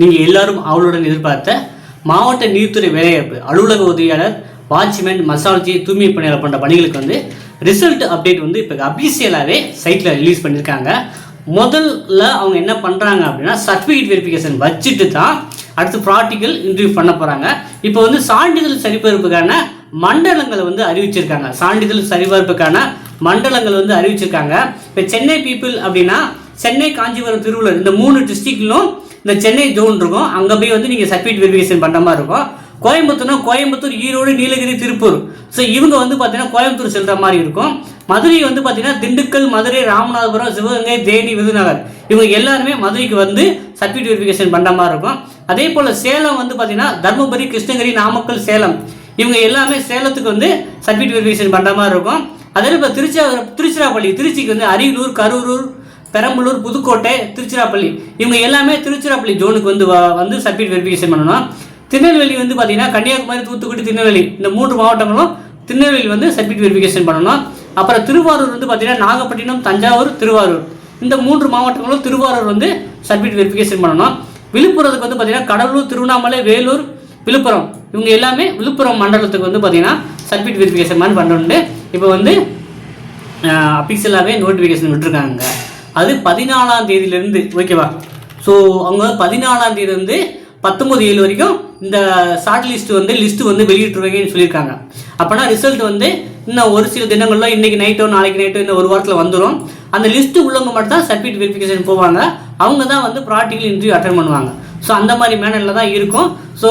நீங்கள் எல்லாரும் அவளுடன் எதிர்பார்த்த மாவட்ட நீர்த்துறை வேலைவாய்ப்பு அலுவலக உதவியாளர், வாட்ச்மேன், மசாலஜி, தூய்மை பணியாளர் போன்ற பணிகளுக்கு வந்து ரிசல்ட் அப்டேட் வந்து இப்போ அபிஷியலாகவே சைட்டில் ரிலீஸ் பண்ணியிருக்காங்க. முதல்ல அவங்க என்ன பண்ணுறாங்க அப்படின்னா சர்டிஃபிகேட் வெரிஃபிகேஷன் வச்சுட்டு தான் அடுத்து ப்ராக்டிக்கல் இன்டர்வியூ பண்ண போகிறாங்க. இப்போ வந்து சான்றிதழ் சரிபார்ப்புக்கான மண்டலங்களை வந்து அறிவிச்சிருக்காங்க. சான்றிதழ் சரிபார்ப்புக்கான மண்டலங்கள் வந்து அறிவிச்சிருக்காங்க. இப்போ சென்னை பீப்புள் அப்படின்னா சென்னை, காஞ்சிபுரம், திருவள்ளூர் இந்த 3 டிஸ்ட்ரிக்ட்லும் இந்த சென்னை ஜோன் இருக்கும். அங்கே போய் வந்து நீங்கள் சர்டிஃபிகேட் வெரிஃபிகேஷன் பண்ணுற மாதிரி இருக்கும். கோயம்புத்தூர்னா கோயம்புத்தூர், ஈரோடு, நீலகிரி, திருப்பூர். ஸோ இவங்க வந்து பார்த்தீங்கன்னா கோயம்புத்தூர் செல்கிற மாதிரி இருக்கும். மதுரை வந்து பார்த்தீங்கன்னா திண்டுக்கல், மதுரை, ராமநாதபுரம், சிவகங்கை, தேனி, விருதுநகர் இவங்க எல்லாருமே மதுரைக்கு வந்து சர்டிஃபிகேட் வெரிஃபிகேஷன் பண்ணுற மாதிரி இருக்கும். அதே போல் சேலம் வந்து பார்த்தீங்கன்னா தர்மபுரி, கிருஷ்ணகிரி, நாமக்கல், சேலம் இவங்க எல்லாமே சேலத்துக்கு வந்து சர்டிஃபிகேட் வெரிஃபிகேஷன் பண்ணுற மாதிரி இருக்கும். அதே இப்போ திருச்சிராப்பள்ளி, திருச்சிக்கு வந்து அரியலூர், கரூர், பெரம்பலூர், புதுக்கோட்டை, திருச்சிராப்பள்ளி இவங்க எல்லாமே திருச்சிராப்பள்ளி ஜோனுக்கு வந்து சர்டிஃபிகேட் வெரிஃபிகேஷன் பண்ணணும். திருநெல்வேலி வந்து பார்த்தீங்கன்னா கன்னியாகுமரி, தூத்துக்குடி, திருநெல்வேலி இந்த 3 மாவட்டங்களும் திருநெல்வேலி வந்து சர்டிஃபிகேட் வெரிஃபிகேஷன் பண்ணணும். அப்புறம் திருவாரூர் வந்து பார்த்தீங்கன்னா நாகப்பட்டினம், தஞ்சாவூர், திருவாரூர் இந்த 3 மாவட்டங்களும் திருவாரூர் வந்து சர்டிஃபிகேட் வெரிஃபிகேஷன் பண்ணணும். விழுப்புரத்துக்கு வந்து பார்த்தீங்கன்னா கடலூர், திருவண்ணாமலை, வேலூர், விழுப்புரம் இவங்க எல்லாமே விழுப்புரம் மண்டலத்துக்கு வந்து பார்த்தீங்கன்னா சர்டிஃபிகேட் வெரிஃபிகேஷன் மாதிரி பண்ணணுன்ட்டு இப்போ வந்து அபிஷியலாகவே நோட்டிஃபிகேஷன் விட்டுருக்காங்க. அது 14ஆம் தேதியிலேருந்து ஓகேவா. ஸோ அவங்க 14ஆம் தேதியிலேருந்து 19/7 வரைக்கும் இந்த ஷார்ட் லிஸ்ட்டு வந்து வெளியிட்டுருவாங்கன்னு சொல்லியிருக்காங்க. அப்போனா ரிசல்ட் வந்து இன்னும் ஒரு சில தினங்களில் இன்றைக்கி நைட்டோ நாளைக்கு நைட்டோ இன்னும் ஒரு வாரத்தில் வந்துடும். அந்த லிஸ்ட்டு உள்ளவங்க மட்டும் தான் சர்டிஃபிகேட் வெரிஃபிகேஷன் போவாங்க. அவங்க தான் வந்து ப்ராக்டிக்கல் இன்டர்வியூ அட்டென்ட் பண்ணுவாங்க. ஸோ அந்த மாதிரி மேனரில் தான் இருக்கும். ஸோ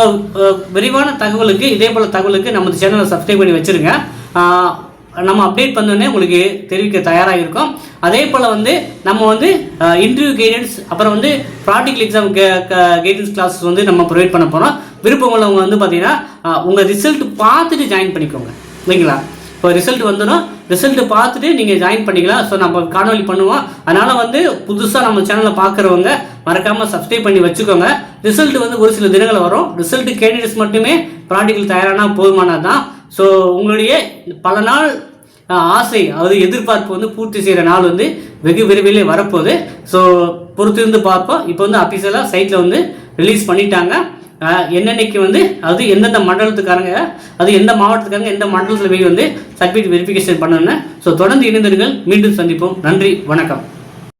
விரிவான தகவலுக்கு இதே போல் தகவலுக்கு நம்ம சேனலை சப்ஸ்கிரைப் பண்ணி வச்சுருங்க. நம்ம அப்டேட் பண்ணோடனே உங்களுக்கு தெரிவிக்க தயாராக இருக்கும். அதே போல் வந்து நம்ம வந்து இன்டர்வியூ கைடன்ஸ், அப்புறம் வந்து ப்ராக்டிக்கல் எக்ஸாம் கைடன்ஸ் கிளாஸஸ் வந்து நம்ம ப்ரொவைட் பண்ண போகிறோம். விருப்பம் உள்ளவங்க வந்து பார்த்தீங்கன்னா உங்கள் ரிசல்ட் பார்த்துட்டு ஜாயின் பண்ணிக்கோங்க ஓகேங்களா. இப்போ ரிசல்ட் வந்துடும், ரிசல்ட்டு பார்த்துட்டு நீங்கள் ஜாயின் பண்ணிக்கலாம். ஸோ நம்ம காணொலி பண்ணுவோம். அதனால் வந்து புதுசாக நம்ம சேனலில் பார்க்குறவங்க மறக்காமல் சப்ஸ்கிரைப் பண்ணி வச்சுக்கோங்க. ரிசல்ட் வந்து ஒரு சில தினங்கள் வரும். ரிசல்ட்டு கேண்டிடேட்ஸ் மட்டுமே ப்ராக்டிக்கல் தயாரானா போதுமானது தான். ஸோ உங்களுடைய பல நாள் ஆசை, அதாவது எதிர்பார்ப்பு வந்து பூர்த்தி செய்கிற நாள் வந்து வெகு விரைவிலே வரப்போகுது. ஸோ பொறுத்திருந்து பார்ப்போம். இப்போ வந்து அஃபிஷியலாக சைட்டில் வந்து ரிலீஸ் பண்ணிட்டாங்க. என்னென்னைக்கு வந்து அது எந்தெந்த மண்டலத்துக்காரங்க, அது எந்த மாவட்டத்துக்காரங்க எந்த மண்டலத்தில் போய் வந்து சர்டிஃபிகேட் வெரிஃபிகேஷன் பண்ணணுன்னு. ஸோ தொடர்ந்து இணைந்தீர்கள். மீண்டும் சந்திப்போம். நன்றி, வணக்கம்.